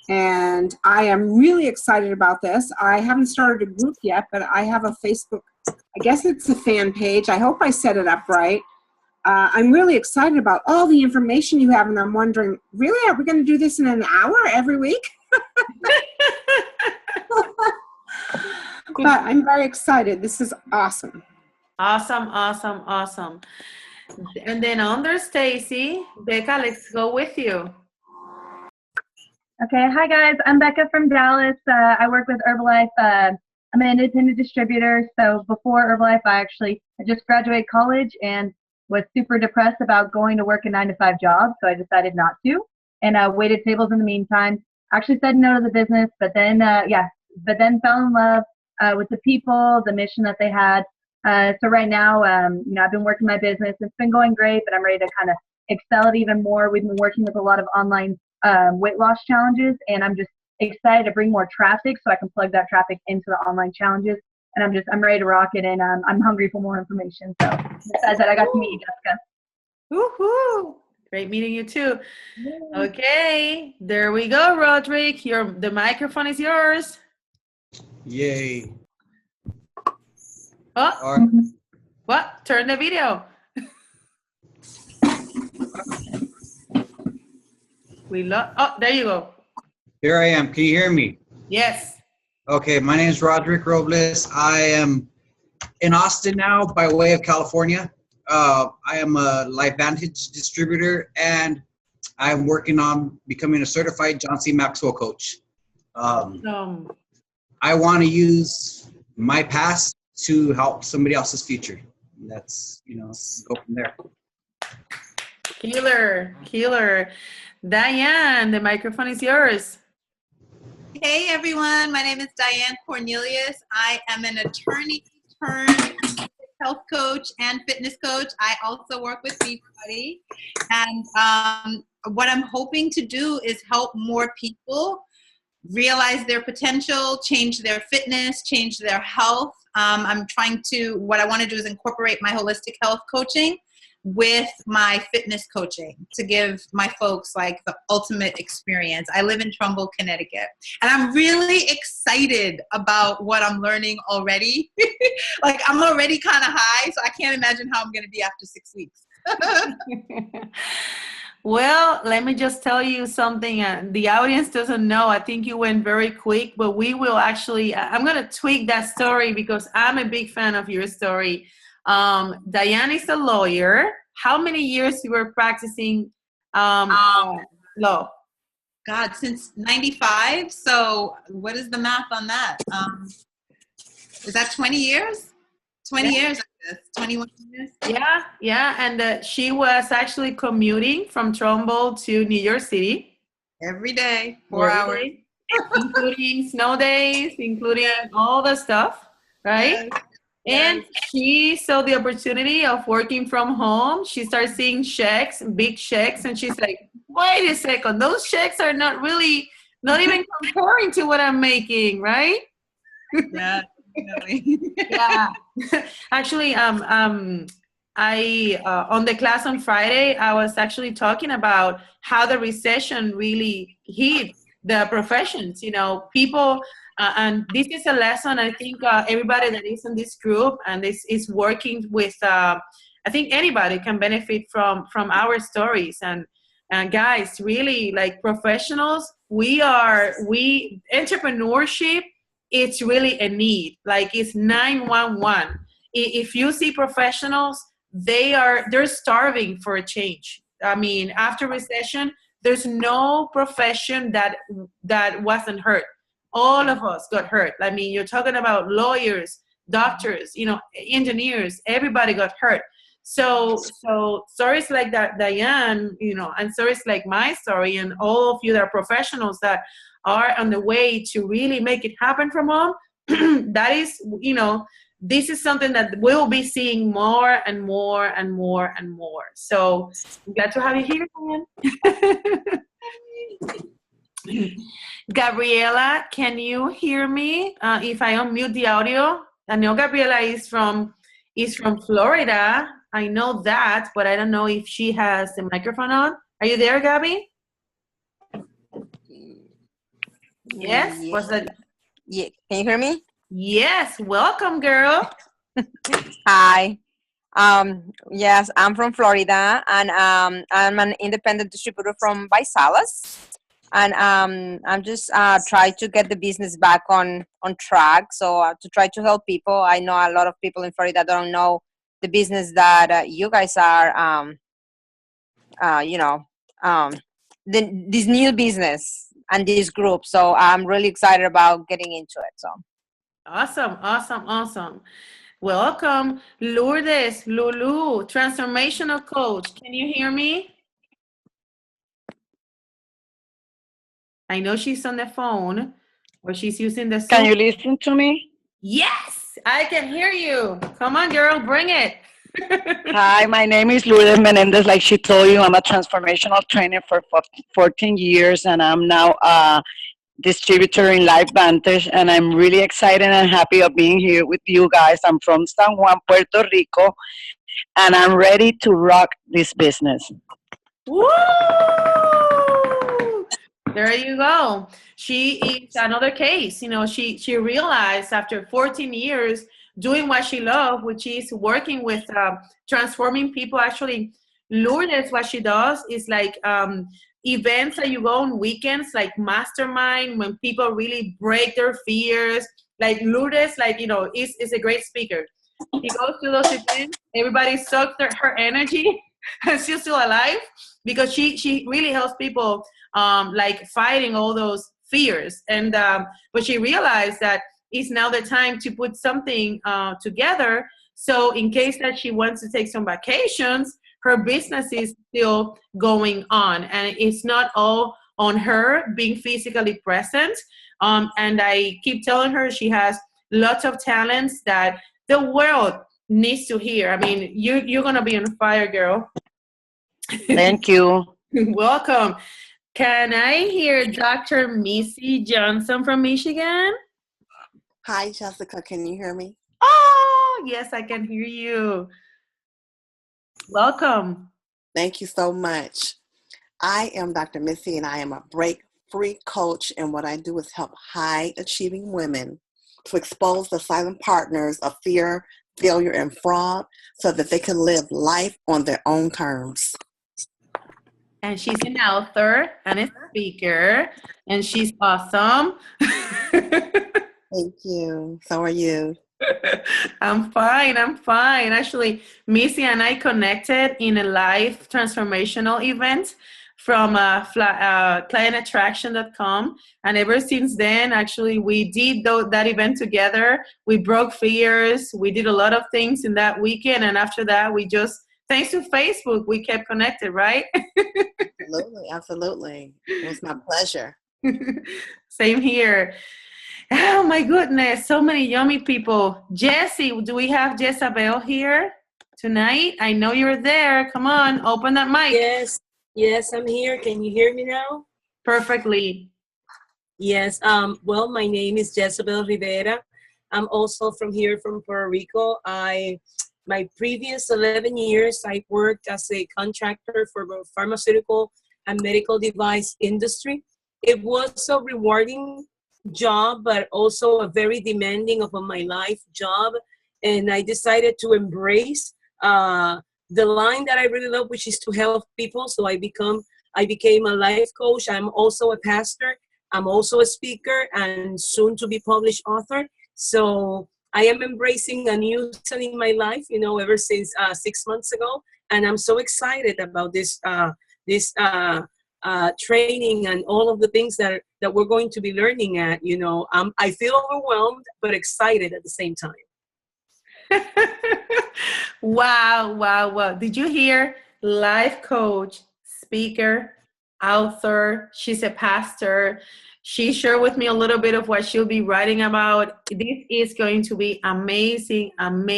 And I am really excited about this. I haven't started a group yet, but I have a Facebook, I guess it's a fan page. I hope I set it up right. I'm really excited about all the information you have, and I'm wondering, really, are we going to do this in an hour every week? But I'm very excited. This is awesome. Awesome, awesome, awesome. And then under Stacy, Becca, let's go with you. Okay, hi guys, I'm Becca from Dallas. I work with Herbalife. I'm an independent distributor. So before Herbalife, I just graduated college and was super depressed about going to work a 9-to-5 job. So I decided not to, and waited tables in the meantime. Actually said no to the business, but then fell in love with the people, the mission that they had. So right now, I've been working my business. It's been going great, but I'm ready to kind of excel it even more. We've been working with a lot of online weight loss challenges, and I'm just excited to bring more traffic so I can plug that traffic into the online challenges. And I'm ready to rock it, and I'm hungry for more information. So I'm excited that I got to meet you, Jessica. Woohoo! Great meeting you too. Okay, there we go, Roderick. The microphone is yours. Yay. Oh, what? Turn the video. Oh, there you go. Here I am. Can you hear me? Yes. Okay, my name is Roderick Robles. I am in Austin now by way of California. I am a LifeVantage distributor, and I'm working on becoming a certified John C. Maxwell coach. I want to use my past to help somebody else's future. That's, go from there. Killer. Diane, the microphone is yours. Hey everyone, my name is Diane Cornelius. I am an attorney turned health coach and fitness coach. I also work with Beachbody, and what I'm hoping to do is help more people realize their potential, change their fitness, change their health. What I want to do is incorporate my holistic health coaching with my fitness coaching to give my folks like the ultimate experience. I live in Trumbull, Connecticut, and I'm really excited about what I'm learning already. Like I'm already kind of high, so I can't imagine how I'm going to be after 6 weeks. Well, let me just tell you something. The audience doesn't know. I think you went very quick, but we will actually, I'm going to tweak that story because I'm a big fan of your story. Diane is a lawyer. How many years you were practicing law? God, since 95. So what is the math on that? Is that 20 years? 20 years, I guess. 21 years. Yeah. And she was actually commuting from Trumbull to New York City. Every day, 4 hours. Day, including snow days, including all the stuff, right? Yes. And she saw the opportunity of working from home. She started seeing checks, big checks, and she's like, wait a second, those checks are not even comparing to what I'm making, right? Yeah, definitely. Yeah. Actually, I on the class on Friday, I was actually talking about how the recession really hit the professions. People, and this is a lesson. I think everybody that is in this group and is working with. I think anybody can benefit from our stories and guys, really like professionals. Entrepreneurship. It's really a need. Like it's 911. If you see professionals, they're starving for a change. I mean, after recession, there's no profession that wasn't hurt. All of us got hurt. I mean, you're talking about lawyers, doctors, engineers. Everybody got hurt. So stories like that, Diane, and stories like my story, and all of you that are professionals that are on the way to really make it happen from home. That is, this is something that we'll be seeing more and more and more and more. So I'm glad to have you here. Gabriela, can you hear me? If I unmute the audio, I know Gabriela is from Florida. I know that, but I don't know if she has the microphone on. Are you there, Gabby? Yes. Yeah. What's that? Yeah. Can you hear me? Yes. Welcome, girl. Hi. Yes, I'm from Florida, and I'm an independent distributor from Visalas, and I'm just trying to get the business back on track. So to try to help people. I know a lot of people in Florida don't know the business that you guys are. This new business and this group. So I'm really excited about getting into it. So Awesome. Welcome, Lourdes, Lulu, transformational coach. Can you hear me? I know she's on the phone or she's using the Zoom. Can you listen to me? Yes, I can hear you. Come on, girl, bring it. Hi, my name is Lourdes Menendez. Like she told you, I'm a transformational trainer for 14 years, and I'm now a distributor in Life Vantage, and I'm really excited and happy of being here with you guys. I'm from San Juan, Puerto Rico, and I'm ready to rock this business. Woo! There you go. She is another case. She realized after 14 years doing what she loved, which is working with transforming people. Actually, Lourdes, what she does is like events that you go on weekends, like mastermind, when people really break their fears. Like Lourdes, is a great speaker. He goes to those events, everybody sucks her energy, and she's still alive because she really helps people fighting all those fears. And but she realized that it's now the time to put something together. So in case that she wants to take some vacations, her business is still going on, and it's not all on her being physically present. And I keep telling her she has lots of talents that the world needs to hear. I mean, you're gonna be on fire, girl. Thank you. Welcome. Can I hear Dr. Missy Johnson from Michigan? Hi, Jessica. Can you hear me? Oh, yes, I can hear you. Welcome. Thank you so much. I am Dr. Missy, and I am a break-free coach, and what I do is help high-achieving women to expose the silent partners of fear, failure, and fraud so that they can live life on their own terms. And she's an author and a speaker, and she's awesome. Thank you. So are you. I'm fine. Actually, Missy and I connected in a live transformational event from clientattraction.com. And ever since then, actually, we did that event together. We broke fears. We did a lot of things in that weekend. And after that, we just, thanks to Facebook, we kept connected, right? Absolutely. It was my pleasure. Same here. Oh my goodness, so many yummy people. Jessie, do we have Jezabel here tonight? I know you're there. Come on, open that mic. Yes, I'm here. Can you hear me now? Perfectly. Yes, well, my name is Jezabel Rivera. I'm also from here, from Puerto Rico. My previous 11 years, I worked as a contractor for the pharmaceutical and medical device industry. It was a rewarding job, but also a very demanding of my life job. And I decided to embrace the line that I really love, which is to help people. So I became a life coach. I'm also a pastor. I'm also a speaker and soon to be published author. So I am embracing a new season in my life, ever since 6 months ago. And I'm so excited about this training and all of the things that we're going to be learning at. I feel overwhelmed, but excited at the same time. Wow. Did you hear? Life coach, speaker, author. She's a pastor. She shared with me a little bit of what she'll be writing about. This is going to be amazing. And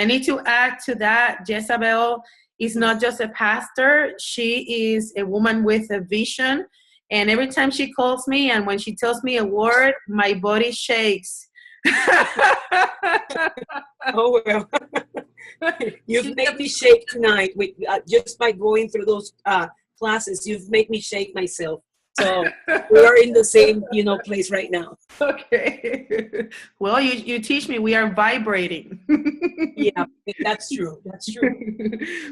I need to add to that, Jezabel is not just a pastor. She is a woman with a vision. And every time she calls me and when she tells me a word, my body shakes. Oh, well. You've made me shake tonight with just by going through those classes. You've made me shake myself. So we are in the same, place right now. Okay. Well, you teach me. We are vibrating. Yeah, that's true.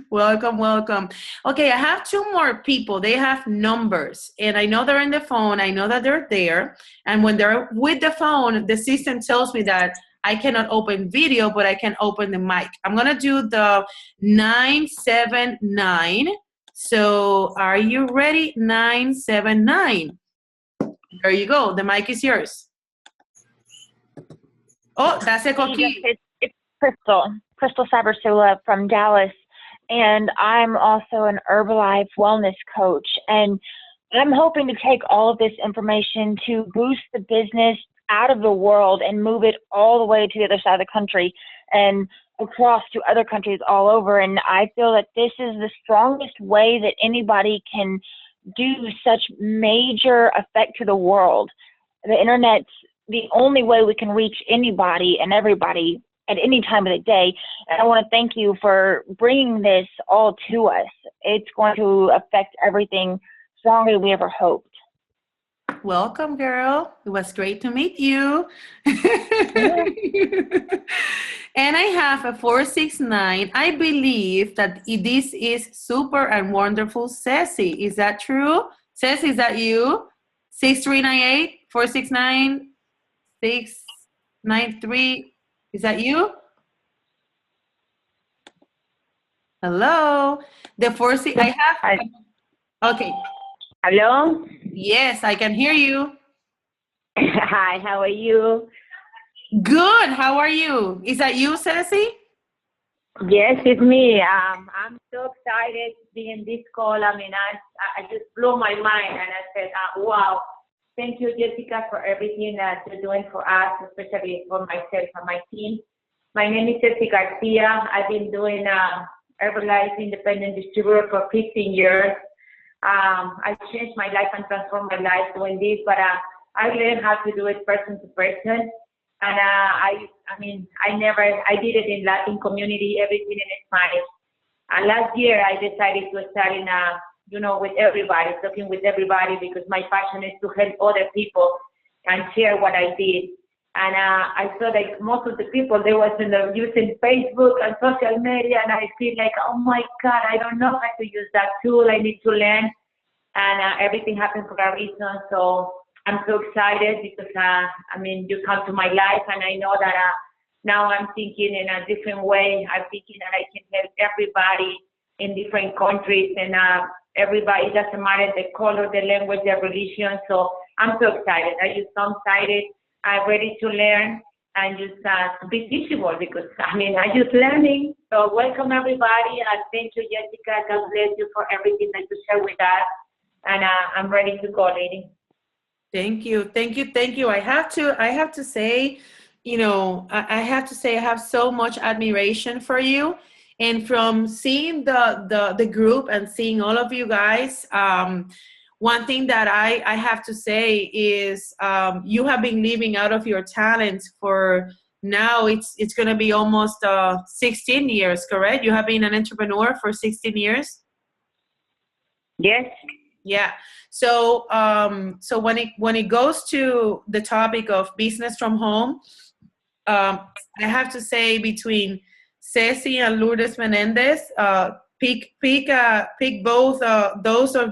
Welcome. Okay, I have two more people. They have numbers, and I know they're in the phone. I know that they're there. And when they're with the phone, the system tells me that I cannot open video, but I can open the mic. I'm going to do the 979. So are you ready? 979. There you go. The mic is yours. Oh, that's a cookie. It's Crystal Sabersula from Dallas. And I'm also an Herbalife wellness coach. And I'm hoping to take all of this information to boost the business out of the world and move it all the way to the other side of the country and across to other countries all over. And I feel that this is the strongest way that anybody can do such major effect to the world. The internet's the only way we can reach anybody and everybody at any time of the day. And I want to thank you for bringing this all to us. It's going to affect everything stronger than we ever hoped. Welcome, girl. It was great to meet you. And I have a 469. I believe that this is super and wonderful Ceci. Is that true? Ceci, is that you? 6398 469 693. Is that you? Hello. The 46. I have. Okay. Hello? Yes, I can hear you. Hi, how are you? Good. How are you? Is that you, Ceci? Yes, it's me. I'm so excited to be in this call. I mean, I just blew my mind, and I said, wow, thank you, Jessica, for everything that you're doing for us, especially for myself and my team. My name is Ceci Garcia. I've been doing Herbalife independent distributor for 15 years. I changed my life and transformed my life doing this, but I learned how to do it person to person. And I mean, I did it in Latin community, everything in Spanish. And last year I decided to start in with everybody, talking with everybody, because my passion is to help other people and share what I did. And I saw that most of the people, they was using Facebook and social media, and I feel like, oh my God, I don't know how to use that tool. I need to learn. And everything happened for a reason. So I'm so excited because, you come to my life, and I know that now I'm thinking in a different way. I'm thinking that I can help everybody in different countries, and everybody, it doesn't matter the color, the language, the religion. So I'm so excited. I'm excited. I'm ready to learn and just to be teachable, because I'm just learning. So welcome everybody, and thank you, Jessica. God bless you for everything that you share with us. And I'm ready to go, lady. Thank you. I have to say, I have to say I have so much admiration for you. And from seeing the group and seeing all of you guys, one thing that I have to say is you have been living out of your talents for now. It's going to be almost 16 years, correct? You have been an entrepreneur for 16 years? Yes. Yeah. So when it goes to the topic of business from home, I have to say between Ceci and Lourdes Menendez, pick both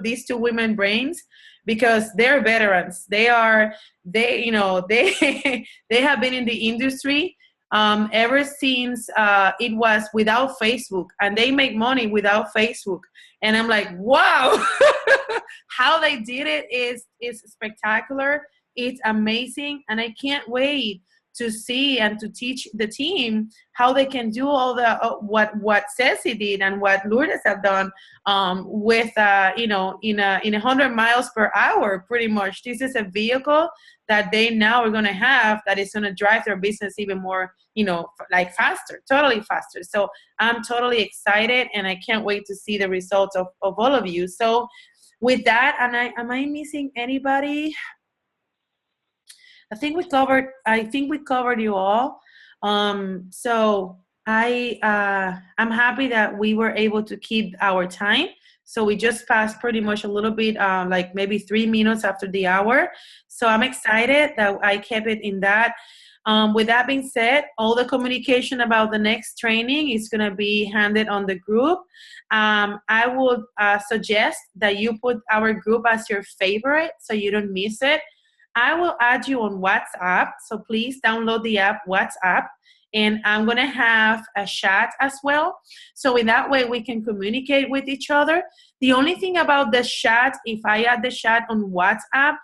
these two women brains, because they're veterans. They they have been in the industry ever since it was without Facebook, and they make money without Facebook. And I'm like, wow, how they did it is spectacular. It's amazing, and I can't wait to see and to teach the team how they can do all the what Ceci did and what Lourdes have done with in 100 miles per hour. Pretty much, this is a vehicle that they now are going to have that is going to drive their business even more, like totally faster. So I'm totally excited, and I can't wait to see the results of all of you. So with that, am I missing anybody? I think we covered you all. So I'm happy that we were able to keep our time. So we just passed pretty much a little bit, like maybe 3 minutes after the hour. So I'm excited that I kept it in that. With that being said, all the communication about the next training is going to be handed on the group. I would suggest that you put our group as your favorite so you don't miss it. I will add you on WhatsApp, so please download the app WhatsApp, and I'm going to have a chat as well. So in that way, we can communicate with each other. The only thing about the chat, if I add the chat on WhatsApp,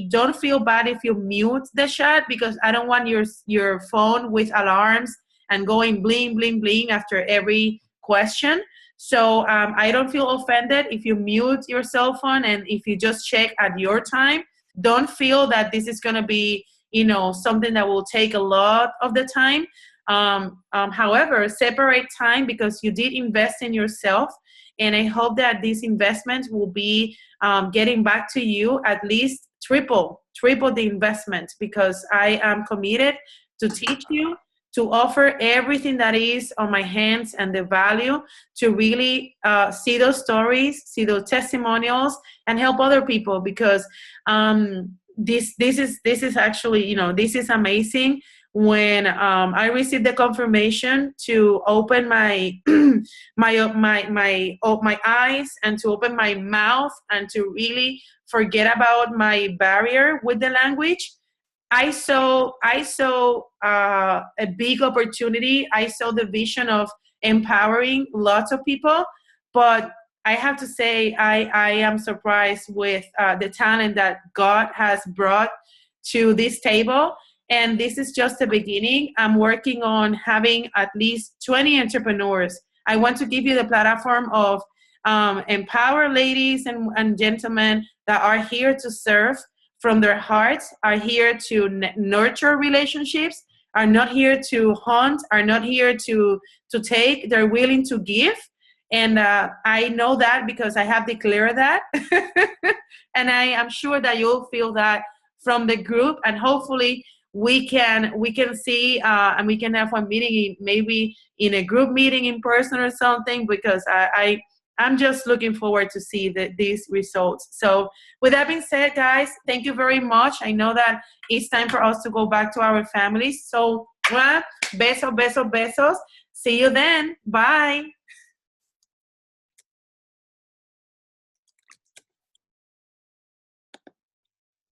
don't feel bad if you mute the chat, because I don't want your phone with alarms and going bling, bling, bling after every question. So I don't feel offended if you mute your cell phone and if you just check at your time. Don't feel that this is going to be, something that will take a lot of the time. However, separate time, because you did invest in yourself. And I hope that this investment will be getting back to you at least triple the investment, because I am committed to teach you, to offer everything that is on my hands and the value to really see those stories, see those testimonials, and help other people, because this is actually, this is amazing. When I received the confirmation to open my my eyes and to open my mouth and to really forget about my barrier with the language, I saw a big opportunity. I saw the vision of empowering lots of people, but I have to say I am surprised with the talent that God has brought to this table. And this is just the beginning. I'm working on having at least 20 entrepreneurs. I want to give you the platform of empower ladies and gentlemen that are here to serve from their hearts, are here to nurture relationships, are not here to hunt, are not here to take, they're willing to give. And I know that because I have declared that. And I am sure that you'll feel that from the group. And hopefully we can see and we can have a meeting, maybe in a group meeting in person or something, because I'm just looking forward to see these results. So with that being said, guys, thank you very much. I know that it's time for us to go back to our families. So besos, besos, besos. See you then. Bye.